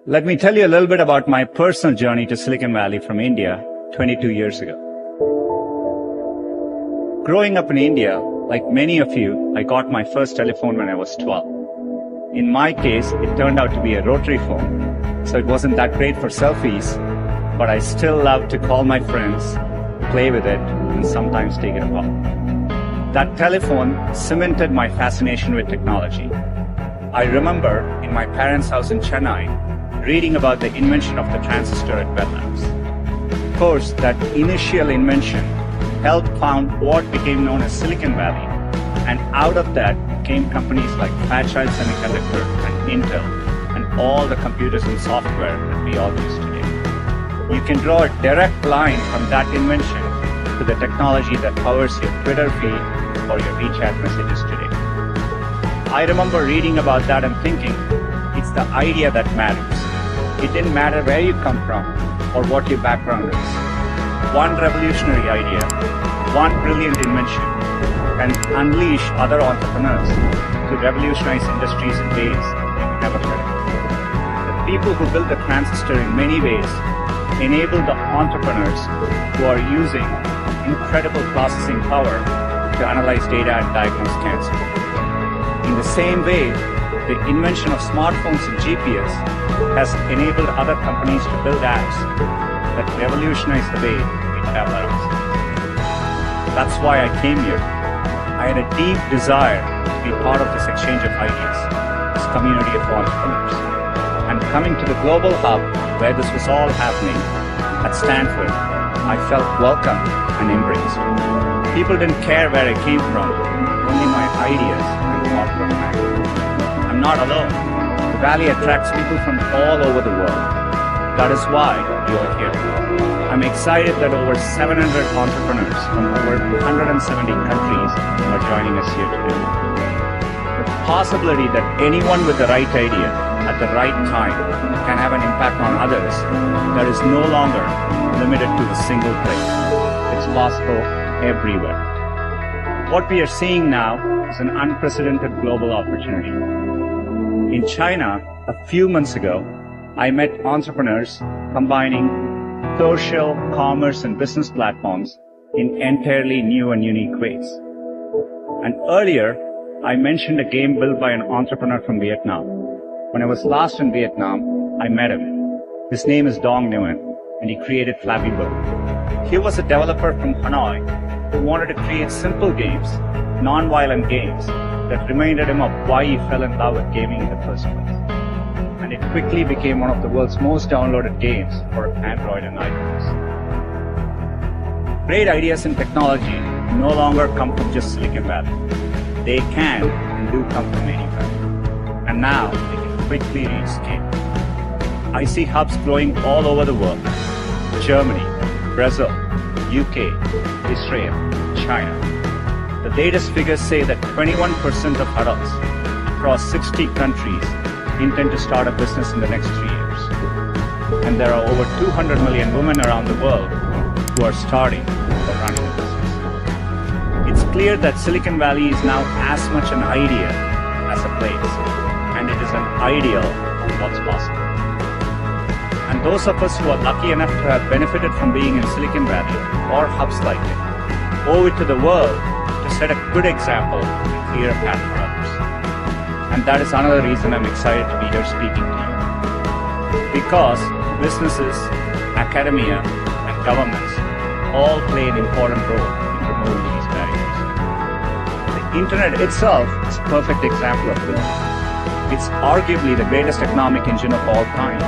Let me tell you a little bit about my personal journey to Silicon Valley from India 22 years ago. Growing up in India, like many of you, I got my first telephone when I was 12. In my case, it turned out to be a rotary phone, so it wasn't that great for selfies, but I still loved to call my friends, play with it, and sometimes take it apart. That telephone cemented my fascination with technology. I remember in my parents' house in Chennai, reading about the invention of the transistor at Bell Labs. Of course, that initial invention helped found what became known as Silicon Valley, and out of that came companies like Fairchild Semiconductor and Intel, and all the computers and software that we all use today. You can draw a direct line from that invention to the technology that powers your Twitter feed or your WeChat messages today. I remember reading about that and thinking, it's the idea that matters. It didn't matter where you come from or what your background is. One revolutionary idea, one brilliant invention can unleash other entrepreneurs to revolutionize industries in ways we never predicted. The people who built the transistor in many ways enable the entrepreneurs who are using incredible processing power to analyze data and diagnose cancer. In the same way, the invention of smartphones and GPS has enabled other companies to build apps that revolutionize the way we travel around. That's why I came here. I had a deep desire to be part of this exchange of ideas, this community of entrepreneurs. And coming to the global hub where this was all happening, at Stanford, I felt welcome and embraced. People didn't care where I came from, only my ideas and thought were mattered. I'm not alone. The Valley attracts people from all over the world. That is why you are here. I'm excited that over 700 entrepreneurs from over 170 countries are joining us here today. The possibility that anyone with the right idea at the right time can have an impact on others that is no longer limited to a single place. It's possible everywhere. What we are seeing now is an unprecedented global opportunity. In China, a few months ago, I met entrepreneurs combining social, commerce, and business platforms in entirely new and unique ways. And earlier, I mentioned a game built by an entrepreneur from Vietnam. When I was last in Vietnam, I met him. His name is Dong Nguyen, and he created Flappy Bird. He was a developer from Hanoi who wanted to create simple games, non-violent games, that reminded him of why he fell in love with gaming in the first place. And it quickly became one of the world's most downloaded games for Android and iPhones. Great ideas in technology no longer come from just Silicon Valley. They can and do come from anywhere. And now they can quickly reach scale. I see hubs growing all over the world. Germany, Brazil, UK, Israel, China. The latest figures say that 21% of adults across 60 countries intend to start a business in the next 3 years. And there are over 200 million women around the world who are starting or running a business. It's clear that Silicon Valley is now as much an idea as a place, and it is an ideal of what's possible. And those of us who are lucky enough to have benefited from being in Silicon Valley or hubs like it, owe it to the world to set a good example and clear a path for others. And that is another reason I'm excited to be here speaking to you. Because businesses, academia, and governments all play an important role in removing these barriers. The internet itself is a perfect example of this. It's arguably the greatest economic engine of all time.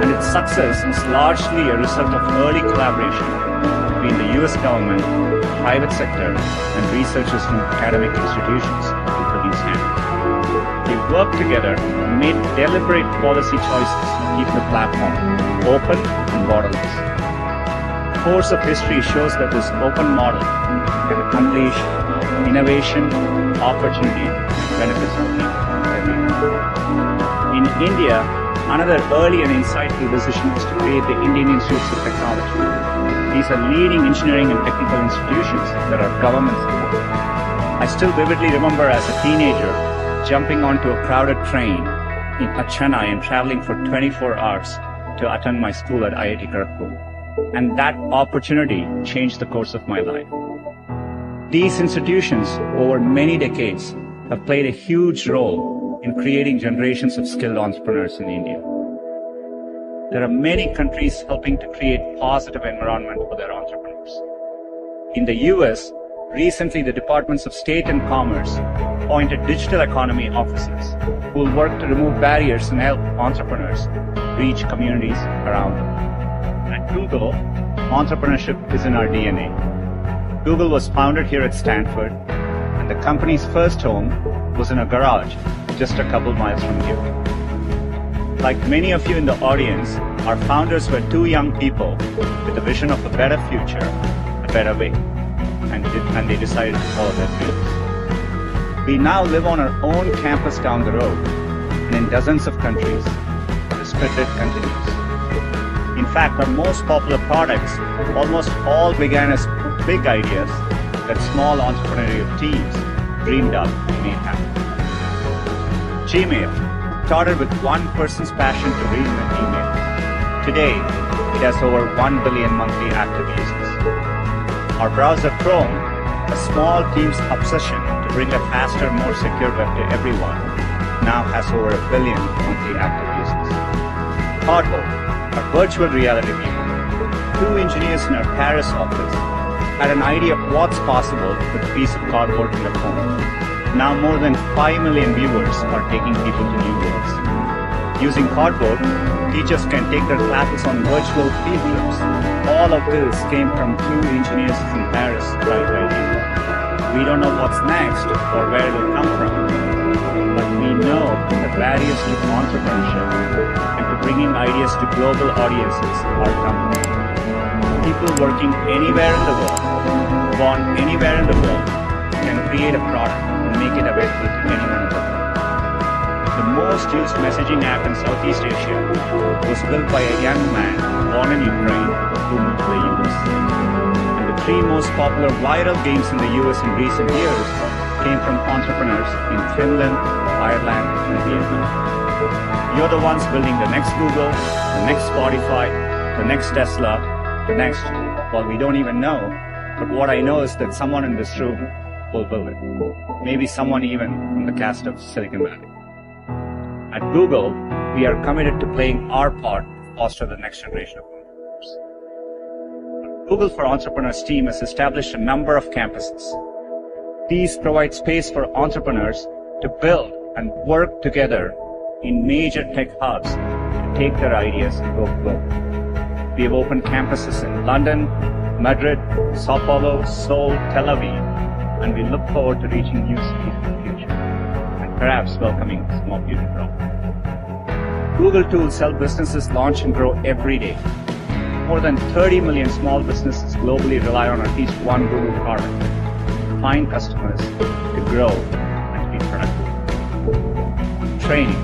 And its success is largely a result of early collaboration between the US government, private sector, and researchers from academic institutions, including Stanford. They worked together and made deliberate policy choices to keep the platform open and borderless. The course of history shows that this open model can unleash innovation, opportunity, and benefits for people everywhere. In India, another early and insightful decision was to create the Indian Institutes of Technology. These are leading engineering and technical institutions that are government-supported. I still vividly remember as a teenager jumping onto a crowded train in Chennai and traveling for 24 hours to attend my school at IIT Kharagpur. And that opportunity changed the course of my life. These institutions, over many decades, have played a huge role in creating generations of skilled entrepreneurs in India. There are many countries helping to create positive environment for their entrepreneurs. In the US, recently the Departments of State and Commerce appointed digital economy officers who will work to remove barriers and help entrepreneurs reach communities around them. At Google, entrepreneurship is in our DNA. Google was founded here at Stanford, and the company's first home was in a garage just a couple miles from here. Like many of you in the audience, our founders were two young people with a vision of a better future, a better way, and they decided to follow their dreams. We now live on our own campus down the road and in dozens of countries. The spirit continues. In fact, our most popular products almost all began as big ideas that small entrepreneurial teams dreamed up and made happen. Gmail started with one person's passion to read and email. Today, it has over 1 billion monthly active users. Our browser Chrome, a small team's obsession to bring a faster, more secure web to everyone, now has over 1 billion monthly active users. Cardboard, our virtual reality viewer. Two engineers in our Paris office had an idea of what's possible with a piece of cardboard in a phone. Now more than 5 million viewers are taking people to new worlds. Using cardboard, teachers can take their classes on virtual field trips. All of this came from two engineers from Paris right idea. We don't know what's next or where it will come from, but we know the barriers to entrepreneurship and to bringing ideas to global audiences are coming. People working anywhere in the world, born anywhere in the world, can create a product and make it available to anyone in the world. The most used messaging app in Southeast Asia was built by a young man born in Ukraine who moved to the US. And the three most popular viral games in the US in recent years came from entrepreneurs in Finland, Ireland, and Vietnam. You're the ones building the next Google, the next Spotify, the next Tesla, the next, well, we don't even know, but what I know is that someone in this room will build it. Maybe someone even from the cast of Silicon Valley. At Google, we are committed to playing our part to foster the next generation of entrepreneurs. Google for Entrepreneurs team has established a number of campuses. These provide space for entrepreneurs to build and work together in major tech hubs to take their ideas and go global. We have opened campuses in London, Madrid, Sao Paulo, Seoul, Tel Aviv, and we look forward to reaching new cities in the future, and perhaps welcoming some of you to grow. Google tools help businesses launch and grow every day. More than 30 million small businesses globally rely on at least one Google product to find customers, to grow, and to be productive. Training.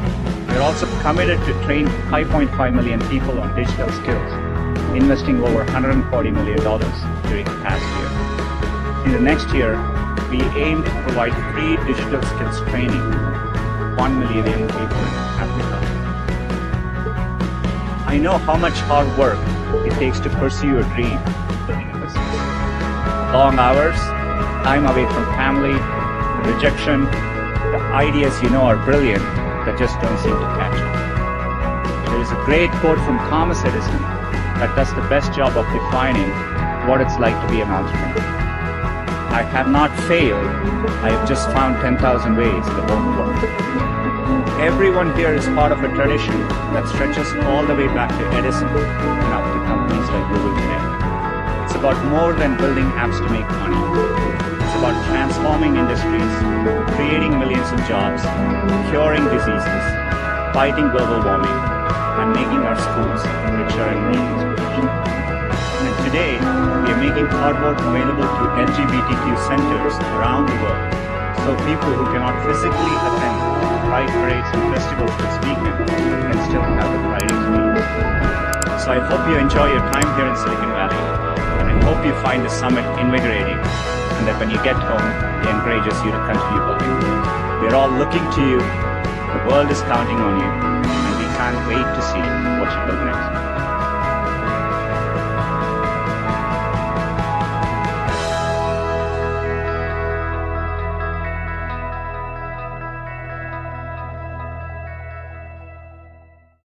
We're also committed to train 5.5 million people on digital skills, investing over $140 million during the past year. In the next year, we aim to provide free digital skills training to 1 million young people in Africa. I know how much hard work it takes to pursue your dream of building a business. Long hours, time away from family, the rejection, the ideas you know are brilliant that just don't seem to catch on. There is a great quote from Thomas Edison that does the best job of defining what it's like to be an entrepreneur. I have not failed, I have just found 10,000 ways that won't work. Everyone here is part of a tradition that stretches all the way back to Edison and up to companies like Google today. It's about more than building apps to make money. It's about transforming industries, creating millions of jobs, curing diseases, fighting global warming, and making our schools richer and more inspirational. And today, we are making cardboard available to LGBTQ centers around the world, so people who cannot physically attend pride parades and festivals this weekend can still have the pride experience. So I hope you enjoy your time here in Silicon Valley, and I hope you find the summit invigorating, and that when you get home, it encourages you to continue building. We're all looking to you The world is counting on you, and we can't wait to see what you build next.